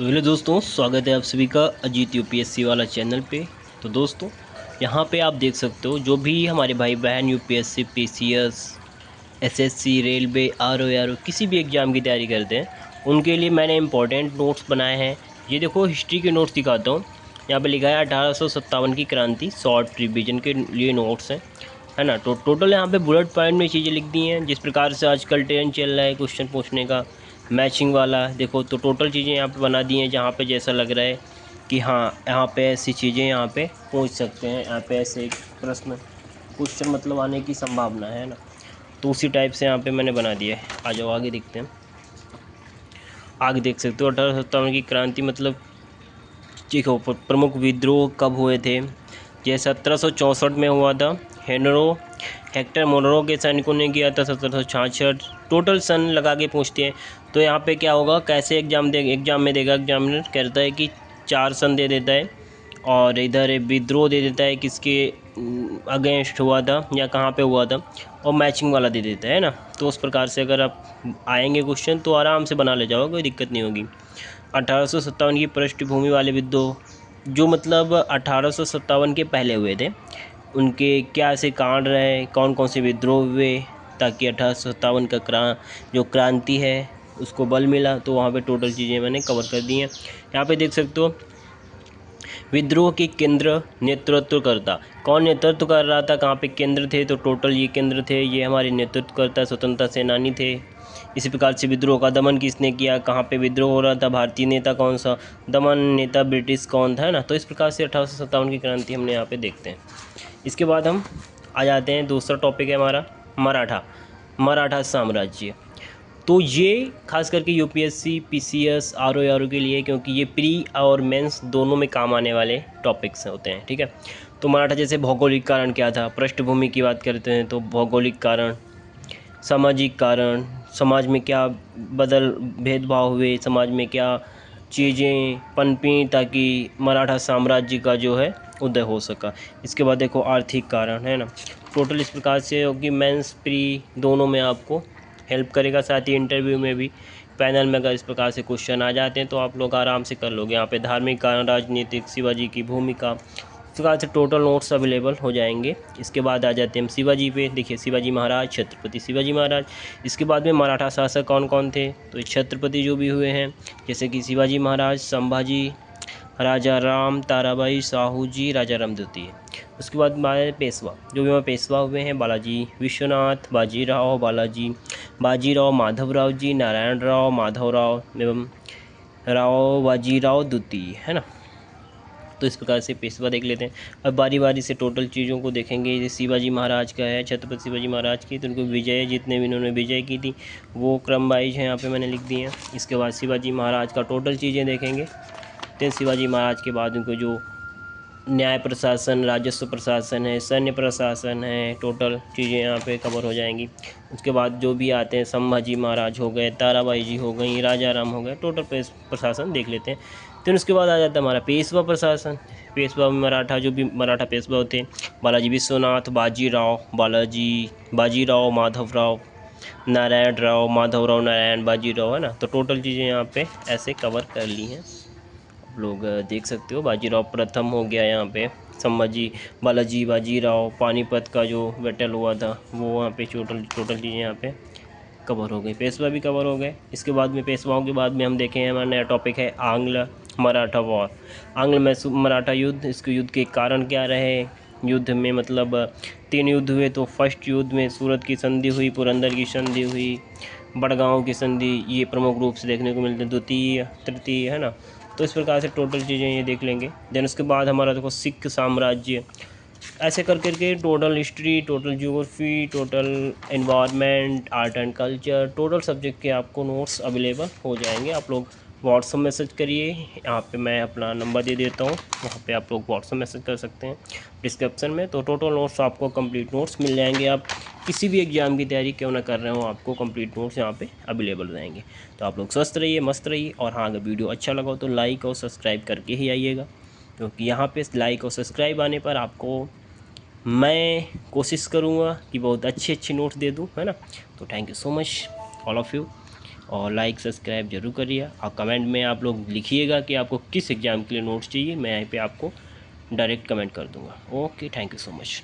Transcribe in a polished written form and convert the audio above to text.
तो हेलो दोस्तों, स्वागत है आप सभी का अजीत यूपीएससी वाला चैनल पे। तो दोस्तों, यहाँ पे आप देख सकते हो जो भी हमारे भाई बहन UPSC, PCS, SSC, railway, RO किसी भी एग्ज़ाम की तैयारी करते हैं, उनके लिए मैंने इंपॉर्टेंट नोट्स बनाए हैं। ये देखो, हिस्ट्री के नोट्स दिखाता हूँ। यहाँ पे लिखा है 1857 की क्रांति, शॉर्ट रिवीजन के लिए नोट्स हैं, है ना। तो टोटल यहाँ पे बुलेट पॉइंट में चीज़ें लिख दी हैं। जिस प्रकार से आजकल ट्रेंड चल रहा है क्वेश्चन पूछने का, मैचिंग वाला, देखो तो टोटल चीज़ें यहाँ पे बना दी हैं जहाँ पे जैसा लग रहा है कि हाँ यहाँ पे ऐसी चीज़ें यहाँ पे पूछ सकते हैं, यहाँ पे ऐसे एक प्रश्न क्वेश्चन मतलब आने की संभावना है ना। तो उसी टाइप से यहाँ पे मैंने बना दिया है। आ जाओ आगे देखते हैं। आगे देख सकते हो 1857 की क्रांति मतलब देखो प्रमुख विद्रोह कब हुए थे। ये 1764 में हुआ था। हेक्टर मोनरो के सैनिकों ने किया था 1766। टोटल सन लगा के पूछते हैं। तो यहाँ पे क्या होगा, कैसे एग्जाम में देगा एग्जामिनर, कहता है कि 4 सन दे देता है और इधर विद्रोह दे देता है किसके अगेंस्ट हुआ था या कहाँ पे हुआ था, और मैचिंग वाला दे देता है ना। तो उस प्रकार से अगर आप आएंगे क्वेश्चन तो आराम से बना ले जाओगे, कोई दिक्कत नहीं होगी। 1857 की पृष्ठभूमि वाले विद्रोह जो मतलब 1857 के पहले हुए थे, उनके क्या ऐसे कांड रहे, कौन कौन से विद्रोह हुए, ताकि 1857 का जो क्रांति है उसको बल मिला। तो वहाँ पे टोटल चीज़ें मैंने कवर कर दी हैं। यहाँ पे देख सकते हो विद्रोह के केंद्र नेतृत्वकर्ता, कौन नेतृत्व कर रहा था, कहाँ पे केंद्र थे, तो टोटल ये केंद्र थे, ये हमारे नेतृत्वकर्ता स्वतंत्रता सेनानी थे। इसी प्रकार से विद्रोह का दमन किसने किया, कहाँ पे विद्रोह हो रहा था, भारतीय नेता कौन सा, दमन नेता ब्रिटिश कौन था, है ना। तो इस प्रकार से 1857 की क्रांति हमने यहाँ पे देखते हैं। इसके बाद हम आ जाते हैं, दूसरा टॉपिक है हमारा मराठा साम्राज्य। तो ये खास करके यूपीएससी, पीसीएस, आरओ के लिए, क्योंकि ये प्री और मेंस दोनों में काम आने वाले टॉपिक्स होते हैं, ठीक है। तो मराठा जैसे भौगोलिक कारण क्या था, पृष्ठभूमि की बात करते हैं तो भौगोलिक कारण, सामाजिक कारण, समाज में क्या भेदभाव हुए, समाज में क्या चीज़ें पनपी ताकि मराठा साम्राज्य का जो है उदय हो सका। इसके बाद देखो आर्थिक कारण, है ना। टोटल इस प्रकार से होगी, मेंस प्री दोनों में आपको हेल्प करेगा। साथ ही इंटरव्यू में भी, पैनल में अगर इस प्रकार से क्वेश्चन आ जाते हैं तो आप लोग आराम से कर लोगे। यहाँ पे धार्मिक कारण, राजनीतिक, शिवाजी की भूमिका, इस प्रकार से टोटल नोट्स अवेलेबल हो जाएंगे। इसके बाद आ जाते हैं हम शिवाजी पे। देखिए शिवाजी महाराज, छत्रपति शिवाजी महाराज। इसके बाद में मराठा शासक कौन कौन थे, तो छत्रपति जो भी हुए हैं जैसे कि शिवाजी महाराज, संभाजी, राजा राम, ताराबाई, साहू जी, राजा राम द्वितीय। उसके बाद हमारे पेशवा, जो भी हमारे पेशवा हुए हैं, बालाजी विश्वनाथ, बाजीराव माधवराव जी, नारायण राव, माधवराव एवं राव बाजीराव द्वितीय, है ना। तो इस प्रकार से पेशवा देख लेते हैं। अब बारी बारी से टोटल चीज़ों को देखेंगे। जैसे शिवाजी महाराज का है, छत्रपति शिवाजी महाराज की, तो उनको विजय, जितने भी इन्होंने विजय की थी वो क्रम वाइज है, यहाँ पे मैंने लिख दी हैं। इसके बाद शिवाजी महाराज का टोटल चीज़ें देखेंगे। तो शिवाजी महाराज के बाद उनको जो न्याय प्रशासन, राजस्व प्रशासन है, सैन्य प्रशासन है, टोटल चीज़ें यहाँ पे कवर हो जाएंगी। उसके बाद जो भी आते हैं, संभाजी महाराज हो गए, ताराबाई जी हो गई, राजा राम हो गए, टोटल प्रशासन देख लेते हैं। फिर उसके बाद आ जाता है हमारा पेशवा प्रशासन। पेशवा में मराठा, जो भी मराठा पेशवा होते हैं, बालाजी विश्वनाथ, बाजीराव, माधवराव, नारायण राव, माधवराव, नारायण, बाजीराव, है ना। तो टोटल चीज़ें यहाँ पे ऐसे कवर कर ली हैं, आप लोग देख सकते हो। बाजीराव प्रथम हो गया यहाँ पे, बाजीराव, पानीपत का जो बैटल हुआ था वो वहाँ पे टोटल चीज़ें यहाँ पे कवर हो गई। पेशवा भी कवर हो गए। इसके बाद में पेशवाओं के बाद में हम देखें, हमारा नया टॉपिक है आंग्ल मराठा वॉर, आंग्ल मराठा युद्ध। इसके युद्ध के कारण क्या रहे, युद्ध में मतलब 3 युद्ध हुए। तो फर्स्ट युद्ध में सूरत की संधि हुई, पुरंदर की संधि हुई, बड़गांव की संधि, ये प्रमुख रूप से देखने को मिलते हैं, द्वितीय, तृतीय, है ना। तो इस प्रकार से टोटल चीज़ें ये देख लेंगे। देन उसके बाद हमारा देखो सिख साम्राज्य, ऐसे कर करके total history, total geography, total environment, art and culture, total subject के आपको नोट्स अवेलेबल हो जाएंगे। आप लोग व्हाट्सअप मैसेज करिए, यहाँ पे मैं अपना नंबर दे देता हूँ, वहाँ पे आप लोग व्हाट्सअप मैसेज कर सकते हैं डिस्क्रिप्शन में। तो टोटल नोट्स आपको कंप्लीट नोट्स मिल जाएंगे। आप किसी भी एग्ज़ाम की तैयारी क्यों ना कर रहे हो, आपको कंप्लीट नोट्स यहाँ पे अवेलेबल रहेंगे। तो आप लोग स्वस्थ रहिए, मस्त रहिए, और हाँ अगर वीडियो अच्छा लगा हो तो लाइक और सब्सक्राइब करके ही आइएगा, क्योंकि यहाँ पे लाइक और सब्सक्राइब आने पर आपको मैं कोशिश करूँगा कि बहुत अच्छे नोट्स दे दूँ, है ना। तो thank you so much all of you. और लाइक सब्सक्राइब जरूर करिए। और कमेंट में आप लोग लिखिएगा कि आपको किस एग्ज़ाम के लिए नोट्स चाहिए, मैं यहाँ पे आपको डायरेक्ट कमेंट कर दूँगा। Okay, thank you so much.